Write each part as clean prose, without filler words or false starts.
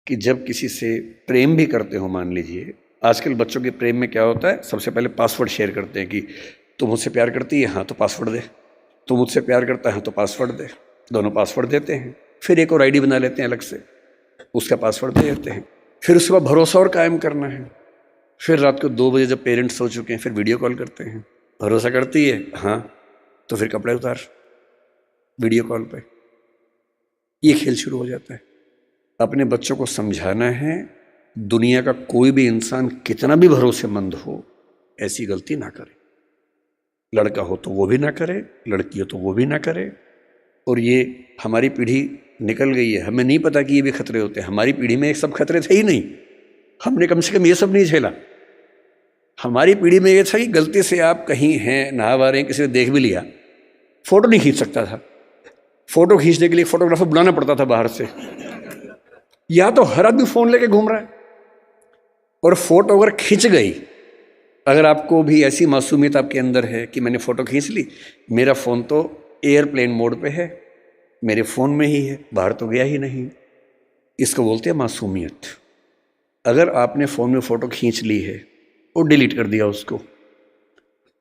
कि जब किसी से प्रेम भी करते हो, मान लीजिए आजकल बच्चों के प्रेम में क्या होता है, सबसे पहले पासवर्ड शेयर करते हैं कि तुम मुझसे प्यार करती है, हाँ तो पासवर्ड दे, तुम मुझसे प्यार करता है तो पासवर्ड दे। दोनों पासवर्ड देते हैं, फिर एक और आईडी बना लेते हैं अलग से, उसका पासवर्ड दे देते हैं। फिर उसके बाद भरोसा और कायम करना है। फिर रात को 2 बजे जब पेरेंट्स सो चुके हैं फिर वीडियो कॉल करते हैं। भरोसा करती है, हाँ तो फिर कपड़े उतार वीडियो कॉल पे। ये खेल शुरू हो जाता है। अपने बच्चों को समझाना है दुनिया का कोई भी इंसान कितना भी भरोसेमंद हो ऐसी गलती ना करे। लड़का हो तो वो भी ना करे, लड़की हो तो वो भी ना करे। और ये हमारी पीढ़ी निकल गई है, हमें नहीं पता कि ये भी खतरे होते हैं। हमारी पीढ़ी में ये सब खतरे थे ही नहीं, हमने कम से कम ये सब नहीं झेला। हमारी पीढ़ी में ये था कि गलती से आप कहीं हैं, नहा रहे हैं, किसी ने देख भी लिया, फोटो नहीं खींच सकता था। फोटो खींचने के लिए फोटोग्राफर बुलाना पड़ता था बाहर से, या तो हर आदमी फोन लेके घूम रहा है। और फोटो अगर खिंच गई, अगर आपको भी ऐसी मासूमियत आपके अंदर है कि मैंने फ़ोटो खींच ली, मेरा फ़ोन तो एयरप्लेन मोड पे है, मेरे फ़ोन में ही है, बाहर तो गया ही नहीं, इसको बोलते हैं मासूमियत। अगर आपने फ़ोन में फ़ोटो खींच ली है और डिलीट कर दिया उसको,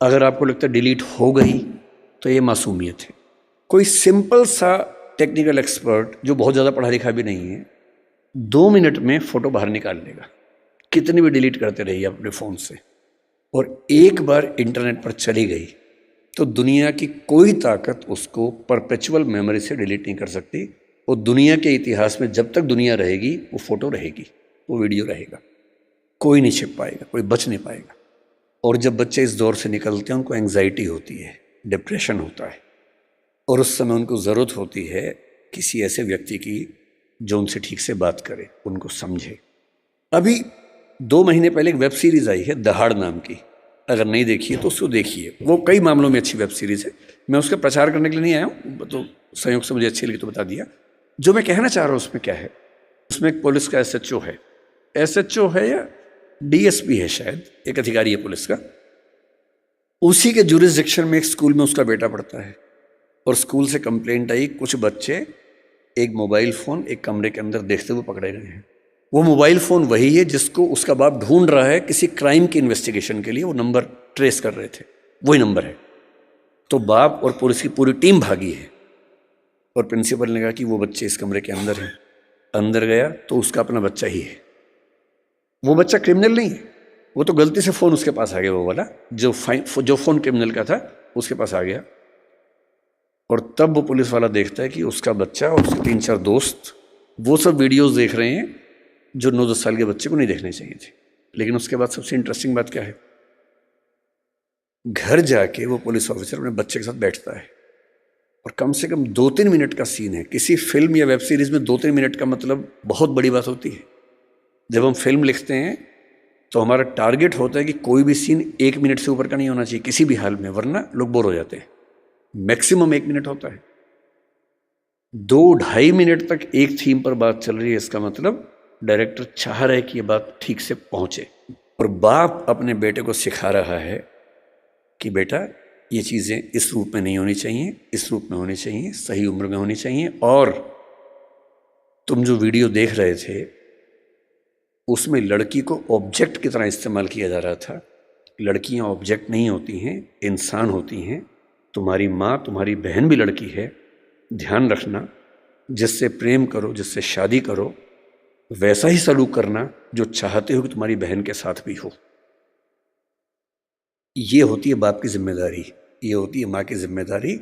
अगर आपको लगता है डिलीट हो गई, तो ये मासूमियत है। कोई सिंपल सा टेक्निकल एक्सपर्ट जो बहुत ज़्यादा पढ़ा लिखा भी नहीं है, 2 मिनट में फ़ोटो बाहर निकाल लेगा, कितनी भी डिलीट करते रहिए अपने फ़ोन से। और एक बार इंटरनेट पर चली गई तो दुनिया की कोई ताकत उसको परपेचुअल मेमोरी से डिलीट नहीं कर सकती। और दुनिया के इतिहास में जब तक दुनिया रहेगी वो फ़ोटो रहेगी, वो वीडियो रहेगा, कोई नहीं छिप पाएगा, कोई बच नहीं पाएगा। और जब बच्चे इस दौर से निकलते हैं उनको एंग्जाइटी होती है, डिप्रेशन होता है, और उस समय उनको ज़रूरत होती है किसी ऐसे व्यक्ति की जो उनसे ठीक से बात करे, उनको समझे। अभी 2 महीने पहले एक वेब सीरीज़ आई है दहाड़ नाम की, अगर नहीं देखिए तो उसको देखिए। वो कई मामलों में अच्छी वेब सीरीज़ है। मैं उसका प्रचार करने के लिए नहीं आया हूँ, तो संयोग से मुझे अच्छी लगी तो बता दिया। जो मैं कहना चाह रहा हूँ उसमें क्या है, उसमें एक पुलिस का एसएचओ है, एसएचओ है या डीएसपी है शायद, एक अधिकारी है पुलिस का। उसी के जुरिसडिक्शन में एक स्कूल में उसका बेटा पढ़ता है, और स्कूल से कंप्लेंट आई कुछ बच्चे एक मोबाइल फ़ोन एक कमरे के अंदर देखते हुए पकड़े गए हैं। वो मोबाइल फ़ोन वही है जिसको उसका बाप ढूंढ रहा है किसी क्राइम की इन्वेस्टिगेशन के लिए, वो नंबर ट्रेस कर रहे थे, वही नंबर है। तो बाप और पुलिस की पूरी टीम भागी है, और प्रिंसिपल ने कहा कि वो बच्चे इस कमरे के अंदर हैं। अंदर गया तो उसका अपना बच्चा ही है, वो बच्चा क्रिमिनल नहीं है, वो तो गलती से फ़ोन उसके पास आ गया, वो वाला जो फ़ोन क्रिमिनल का था उसके पास आ गया। और तब वो पुलिस वाला देखता है कि उसका बच्चा और उसके 3-4 दोस्त वो सब वीडियोस देख रहे हैं जो 9-10 साल के बच्चे को नहीं देखने चाहिए थे। लेकिन उसके बाद सबसे इंटरेस्टिंग बात क्या है, घर जाके वो पुलिस ऑफिसर अपने बच्चे के साथ बैठता है, और कम से कम 2-3 मिनट का सीन है। किसी फिल्म या वेब सीरीज में 2-3 मिनट का मतलब बहुत बड़ी बात होती है। जब हम फिल्म लिखते हैं तो हमारा टारगेट होता है कि कोई भी सीन 1 मिनट से ऊपर का नहीं होना चाहिए किसी भी हाल में, वरना लोग बोर हो जाते हैं। मैक्सिमम 1 मिनट होता है। 2-2.5 मिनट तक एक थीम पर बात चल रही है, इसका मतलब डायरेक्टर चाह रहा है कि ये बात ठीक से पहुंचे। और बाप अपने बेटे को सिखा रहा है कि बेटा ये चीज़ें इस रूप में नहीं होनी चाहिए, इस रूप में होनी चाहिए, सही उम्र में होनी चाहिए। और तुम जो वीडियो देख रहे थे उसमें लड़की को ऑब्जेक्ट की तरह इस्तेमाल किया जा रहा था। लड़कियां ऑब्जेक्ट नहीं होती हैं, इंसान होती हैं। तुम्हारी माँ, तुम्हारी बहन भी लड़की है, ध्यान रखना। जिससे प्रेम करो, जिससे शादी करो, वैसा ही सलूक करना जो चाहते हो कि तुम्हारी बहन के साथ भी हो। ये होती है बाप की जिम्मेदारी, ये होती है माँ की जिम्मेदारी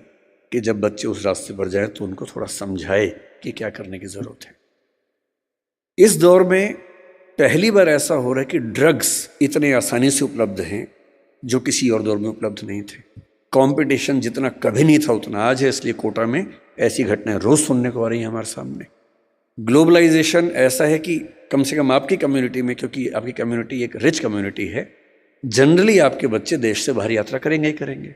कि जब बच्चे उस रास्ते पर जाए तो उनको थोड़ा समझाए कि क्या करने की ज़रूरत है। इस दौर में पहली बार ऐसा हो रहा है कि ड्रग्स इतने आसानी से उपलब्ध हैं जो किसी और दौर में उपलब्ध नहीं थे। कंपटीशन जितना कभी नहीं था उतना आज है, इसलिए कोटा में ऐसी घटनाएं रोज़ सुनने को आ रही हैं हमारे सामने। ग्लोबलाइजेशन ऐसा है कि कम से कम आपकी कम्युनिटी में, क्योंकि आपकी कम्युनिटी एक रिच कम्युनिटी है, जनरली आपके बच्चे देश से बाहर यात्रा करेंगे ही करेंगे,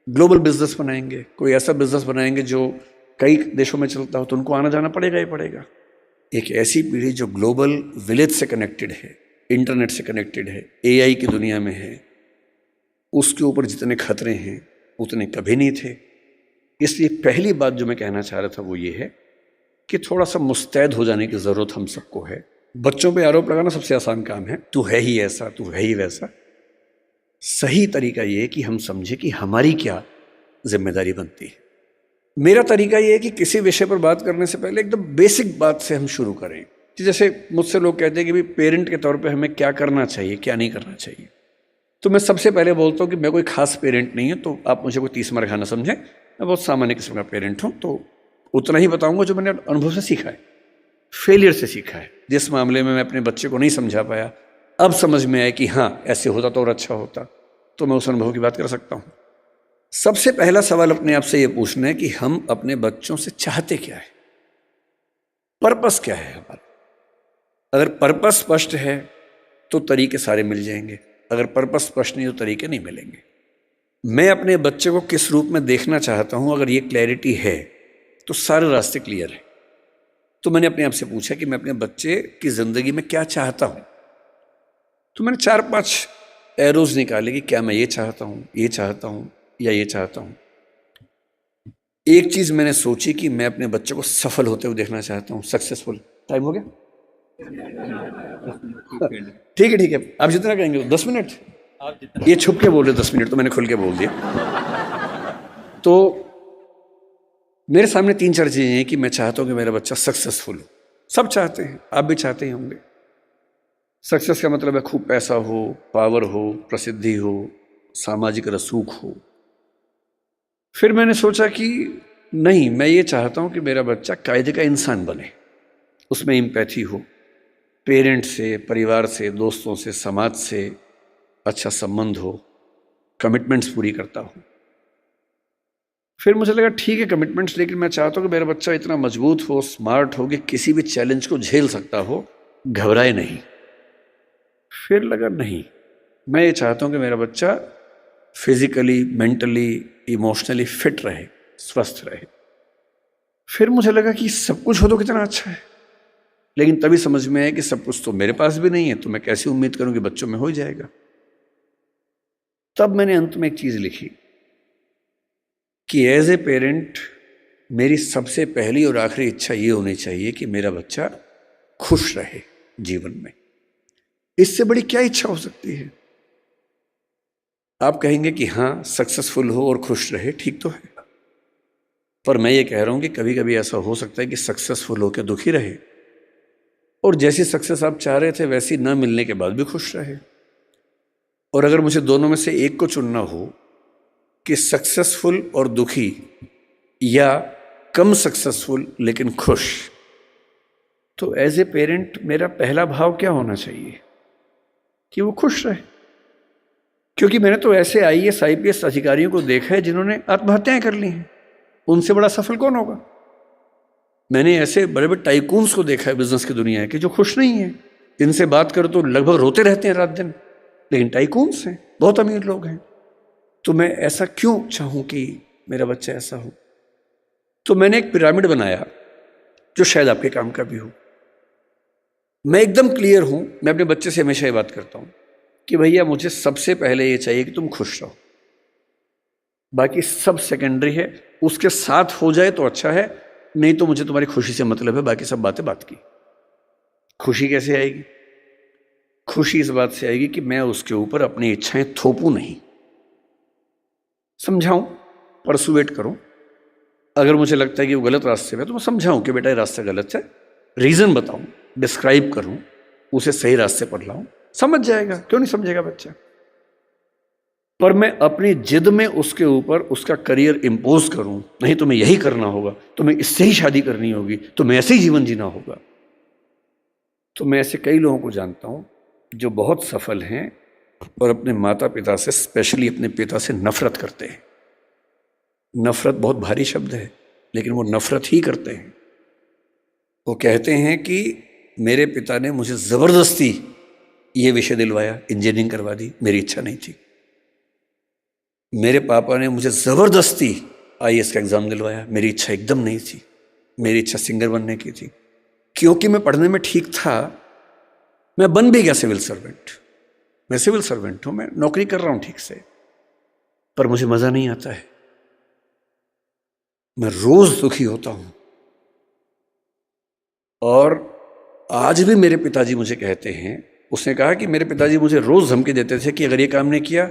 ग्लोबल बिजनेस बनाएंगे, कोई ऐसा बिजनेस बनाएंगे जो कई देशों में चलता हो, तो उनको आना जाना पड़ेगा ही पड़ेगा। एक ऐसी पीढ़ी जो ग्लोबल विलेज से कनेक्टेड है, इंटरनेट से कनेक्टेड है, एआई की दुनिया में है, उसके ऊपर जितने खतरे हैं उतने कभी नहीं थे। इसलिए पहली बात जो मैं कहना चाह रहा था वो ये है कि थोड़ा सा मुस्तैद हो जाने की ज़रूरत हम सबको है। बच्चों पे आरोप लगाना सबसे आसान काम है, तू है ही ऐसा, तू है ही वैसा। सही तरीका ये है कि हम समझे कि हमारी क्या जिम्मेदारी बनती है। मेरा तरीका ये है कि किसी विषय पर बात करने से पहले एकदम बेसिक बात से हम शुरू करें। कि जैसे मुझसे लोग कहते हैं कि भाई पेरेंट के तौर पे हमें क्या करना चाहिए, क्या नहीं करना चाहिए। तो मैं सबसे पहले बोलता हूँ कि मैं कोई खास पेरेंट नहीं है, तो आप मुझे कोई 30 मार खाना समझें। मैं बहुत सामान्य किस्म का पेरेंट हूँ, तो उतना ही बताऊँगा जो मैंने अनुभव से सीखा है, फेलियर से सीखा है। जिस मामले में मैं अपने बच्चे को नहीं समझा पाया, अब समझ में आया कि हाँ ऐसे होता तो और अच्छा होता, तो मैं उस अनुभव की बात कर सकता हूँ। सबसे पहला सवाल अपने आप से ये पूछना है कि हम अपने बच्चों से चाहते क्या है, पर्पस क्या है हमारा। अगर पर्पस स्पष्ट है तो तरीके सारे मिल जाएंगे, अगर पर्पस स्पष्ट नहीं तो तरीके नहीं मिलेंगे। मैं अपने बच्चे को किस रूप में देखना चाहता हूं, अगर ये क्लैरिटी है तो सारे रास्ते क्लियर हैं। तो मैंने अपने आप से पूछा कि मैं अपने बच्चे की जिंदगी में क्या चाहता हूं। तो मैंने 4-5 एरोज निकाले कि क्या मैं ये चाहता हूं, ये चाहता हूं या ये चाहता हूं। एक चीज मैंने सोची कि मैं अपने बच्चे को सफल होते हुए देखना चाहता हूं, सक्सेसफुल। टाइम हो गया? ठीक है, आप जितना कहेंगे 10 मिनट। ये छुप के बोल रहे 10 मिनट, तो मैंने खुल के बोल दिया। तो मेरे सामने 3-4 चीजें हैं कि मैं चाहता हूं कि मेरा बच्चा सक्सेसफुल हो। सब चाहते हैं, आप भी चाहते ही होंगे। सक्सेस का मतलब है खूब पैसा हो, पावर हो, प्रसिद्धि हो, सामाजिक रसूख हो। फिर मैंने सोचा कि नहीं, मैं ये चाहता हूं कि मेरा बच्चा कायदे का इंसान बने, उसमें एम्पैथी हो, पेरेंट्स से, परिवार से, दोस्तों से, समाज से अच्छा संबंध हो, कमिटमेंट्स पूरी करता हो। फिर मुझे लगा ठीक है कमिटमेंट्स, लेकिन मैं चाहता हूं कि मेरा बच्चा इतना मजबूत हो, स्मार्ट हो कि किसी भी चैलेंज को झेल सकता हो, घबराए नहीं। फिर लगा नहीं, मैं ये चाहता हूं कि मेरा बच्चा फिजिकली, मेंटली, इमोशनली फिट रहे, स्वस्थ रहे। फिर मुझे लगा कि सब कुछ हो तो कितना अच्छा है, लेकिन तभी समझ में आया कि सब कुछ तो मेरे पास भी नहीं है, तो मैं कैसे उम्मीद करूं कि बच्चों में हो ही जाएगा। तब मैंने अंत में एक चीज लिखी कि एज ए पेरेंट मेरी सबसे पहली और आखिरी इच्छा ये होनी चाहिए कि मेरा बच्चा खुश रहे जीवन में। इससे बड़ी क्या इच्छा हो सकती है? आप कहेंगे कि हाँ सक्सेसफुल हो और खुश रहे, ठीक तो है, पर मैं ये कह रहा हूं कि कभी कभी ऐसा हो सकता है कि सक्सेसफुल होकर दुखी रहे, और जैसी सक्सेस आप चाह रहे थे वैसी न मिलने के बाद भी खुश रहे। और अगर मुझे दोनों में से एक को चुनना हो कि सक्सेसफुल और दुखी या कम सक्सेसफुल लेकिन खुश, तो एज ए पेरेंट मेरा पहला भाव क्या होना चाहिए? कि वो खुश रहे। क्योंकि मैंने तो ऐसे आईएएस आईपीएस अधिकारियों को देखा है जिन्होंने आत्महत्याएं कर ली हैं, उनसे बड़ा सफल कौन होगा? मैंने ऐसे बड़े बड़े टाइकून्स को देखा है बिजनेस की दुनिया के जो खुश नहीं है, इनसे बात करो तो लगभग रोते रहते हैं रात दिन, लेकिन टाइकून्स हैं, बहुत अमीर लोग हैं। तो मैं ऐसा क्यों चाहूं कि मेरा बच्चा ऐसा हो? तो मैंने एक पिरामिड बनाया जो शायद आपके काम का भी हो। मैं एकदम क्लियर हूं, मैं अपने बच्चे से हमेशा ये बात करता हूं कि भैया मुझे सबसे पहले ये चाहिए कि तुम खुश रहो, बाकी सब सेकेंडरी है। उसके साथ हो जाए तो अच्छा है, नहीं तो मुझे तुम्हारी खुशी से मतलब है, बाकी सब बातें बात की। खुशी कैसे आएगी? खुशी इस बात से आएगी कि मैं उसके ऊपर अपनी इच्छाएं थोपूं नहीं, समझाऊं, परसुएट करूं। अगर मुझे लगता है कि वो गलत रास्ते में, तो मैं समझाऊं कि बेटा ये रास्ता गलत है, रीजन बताऊं, डिस्क्राइब करूं, उसे सही रास्ते पर लाऊं, समझ जाएगा। क्यों नहीं समझेगा बच्चा? पर मैं अपनी जिद में उसके ऊपर उसका करियर इंपोज करूं, नहीं तुम्हें यही करना होगा, तुम्हें इससे ही शादी करनी होगी, तुम्हें ऐसे ही जीवन जीना होगा। तो मैं ऐसे कई लोगों को जानता हूं जो बहुत सफल हैं और अपने माता पिता से, स्पेशली अपने पिता से नफरत करते हैं। नफरत बहुत भारी शब्द है, लेकिन वो नफरत ही करते हैं। वो कहते हैं कि मेरे पिता ने मुझे जबरदस्ती ये विषय दिलवाया, इंजीनियरिंग करवा दी, मेरी इच्छा नहीं थी। मेरे पापा ने मुझे जबरदस्ती आईएएस का एग्जाम दिलवाया, मेरी इच्छा एकदम नहीं थी। मेरी इच्छा सिंगर बनने की थी। क्योंकि मैं पढ़ने में ठीक था, मैं बन भी गया सिविल सर्वेंट। मैं सिविल सर्वेंट हूं, मैं नौकरी कर रहा हूं ठीक से, पर मुझे मजा नहीं आता है। मैं रोज दुखी होता हूं। और आज भी मेरे पिताजी मुझे कहते हैं, उसने कहा कि मेरे पिताजी मुझे रोज़ धमकी देते थे कि अगर ये काम नहीं किया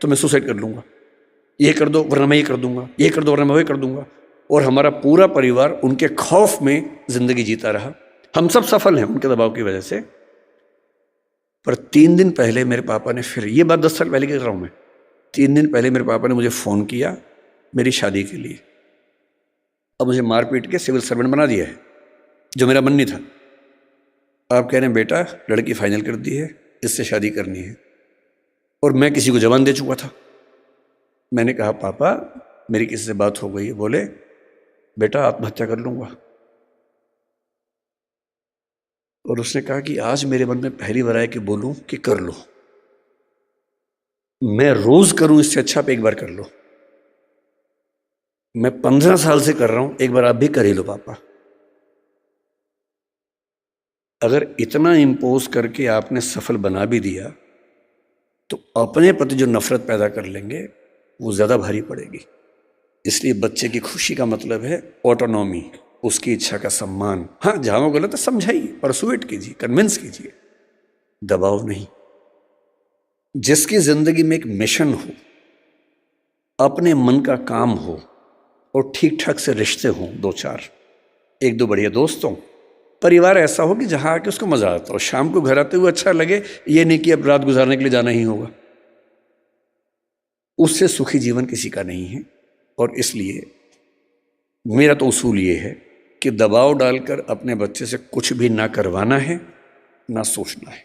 तो मैं सुसाइड कर लूँगा, ये कर दो वरना मैं ये कर दूंगा, ये कर दो वरना मैं वो कर दूंगा। और हमारा पूरा परिवार उनके खौफ में ज़िंदगी जीता रहा। हम सब सफल हैं उनके दबाव की वजह से। पर 3 दिन पहले मेरे पापा ने फिर, ये बात 10 साल पहले की कर रहा हूँ मैं, 3 दिन पहले मेरे पापा ने मुझे फ़ोन किया मेरी शादी के लिए। अब मुझे मार पीट के सिविल सर्वेंट बना दिया है, जो मेरा मन नहीं था। आप कह रहे हैं बेटा लड़की फाइनल कर दी है, इससे शादी करनी है, और मैं किसी को जवान दे चुका था। मैंने कहा पापा मेरी किसी से बात हो गई है। बोले बेटा आत्महत्या कर लूँगा। और उसने कहा कि आज मेरे मन में पहली बार आया कि बोलूं कि कर लो, मैं रोज करूं इससे अच्छा आप एक बार कर लो। मैं 15 साल से कर रहा हूं, एक बार आप भी कर ही लो पापा। अगर इतना इम्पोज करके आपने सफल बना भी दिया तो अपने प्रति जो नफरत पैदा कर लेंगे वो ज़्यादा भारी पड़ेगी। इसलिए बच्चे की खुशी का मतलब है ऑटोनॉमी, उसकी इच्छा का सम्मान। हाँ जहाँ वो गलत है समझाइए, परसुएट कीजिए, कन्विंस कीजिए, दबाव नहीं। जिसकी जिंदगी में एक मिशन हो, अपने मन का काम हो और ठीक ठाक से रिश्ते हों, 2-4, 1-2 बढ़िया दोस्त हों, परिवार ऐसा हो कि जहाँ आके उसको मजा आता हो, शाम को घर आते हुए अच्छा लगे, ये नहीं कि अब रात गुजारने के लिए जाना ही होगा। उससे सुखी जीवन किसी का नहीं है। और इसलिए मेरा तो उसूल ये है कि दबाव डालकर अपने बच्चे से कुछ भी ना करवाना है, ना सोचना है।